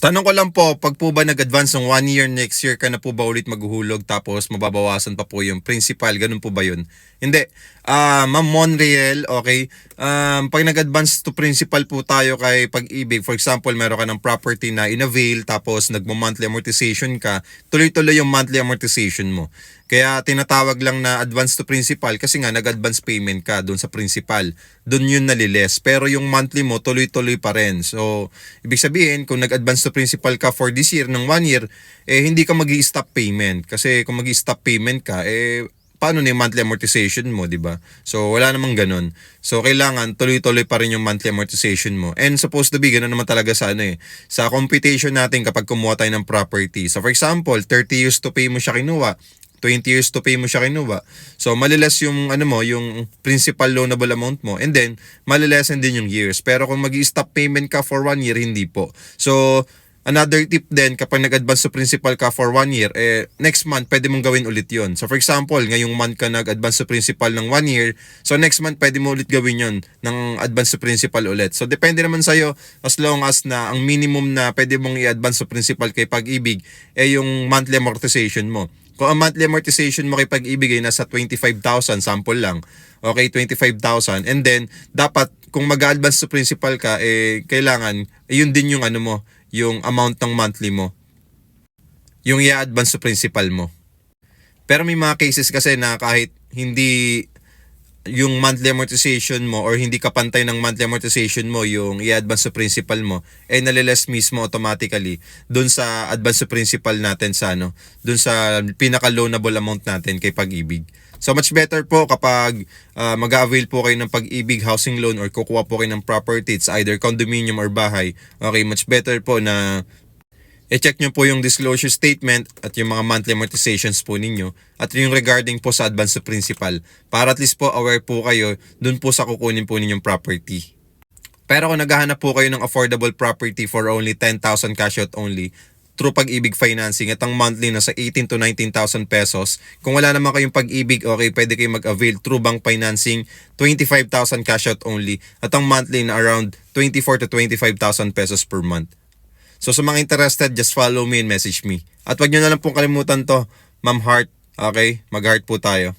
Tanong ko lang po, pag po ba nag-advance ng 1 year, next year ka na po ba ulit maghuhulog tapos mababawasan pa po yung principal? Ganun po ba yun? Hindi. Ma'am Monreal, okay? Pag nag-advance to principal po tayo kay Pag-ibig, for example, meron ka ng property na in-avail tapos nagmo-monthly amortization ka, tuloy-tuloy yung monthly amortization mo. Kaya tinatawag lang na advance to principal kasi nga nag-advance payment ka doon sa principal. Doon yun naliles. Pero yung monthly mo tuloy-tuloy pa rin. So, ibig sabihin, kung nag-advance to principal ka for this year ng 1 year, hindi ka magi-stop payment. Kasi kung magi-stop payment ka, paano na yung monthly amortization mo, di ba? So, wala namang ganun. So, kailangan tuloy-tuloy pa rin yung monthly amortization mo. And supposed to be, ganun naman talaga sa computation natin kapag kumuha tayo ng property. So, for example, 30 years to pay mo siya kinuha, 20 years to pay mo siya kinuha. So, malilas yung, yung principal loanable amount mo. And then, malilesan din yung years. Pero kung mag-i-stop payment ka for 1 year, hindi po. So, another tip din, kapag nag-advance to principal ka for 1 year, next month, pwede mong gawin ulit yon. So, for example, ngayong month ka nag-advance to principal ng 1 year, so next month, pwede mo ulit gawin yon ng advance to principal ulit. So, depende naman sa'yo, as long as na ang minimum na pwede mong i-advance to principal kay Pag-ibig, yung monthly amortization mo. Kung ang monthly amortization mo kay Pag-ibig ay nasa 25,000, sample lang, okay, 25,000, and then, dapat, kung mag-advance to principal ka, kailangan, yun din yung yung amount ng monthly mo, yung i-advance to principal mo. Pero may mga cases kasi na kahit hindi yung monthly amortization mo or hindi ka pantay ng monthly amortization mo yung i-advance to principal mo, naliles mismo automatically dun sa advance to principal natin sa dun sa pinaka-loanable amount natin kay Pag-ibig. So much better po kapag mag-avail po kayo ng Pag-ibig housing loan or kukuha po kayo ng property, it's either condominium or bahay. Okay, much better po na i-check nyo po yung disclosure statement at yung mga monthly amortizations po ninyo at yung regarding po sa advance to principal para at least po aware po kayo dun po sa kukunin po ninyong property. Pero kung naghahanap po kayo ng affordable property for only 10,000 cash out only, through Pag-ibig financing at ang monthly na sa 18 to 19,000 pesos. Kung wala naman kayong Pag-ibig, okay, pwede kayong mag-avail through bank financing, 25,000 cash out only at ang monthly na around 24 to 25,000 pesos per month. So sa mga interested, just follow me and message me. At wag nyo na lang pong kalimutan to, Ma'am Heart, okay? Mag-heart po tayo.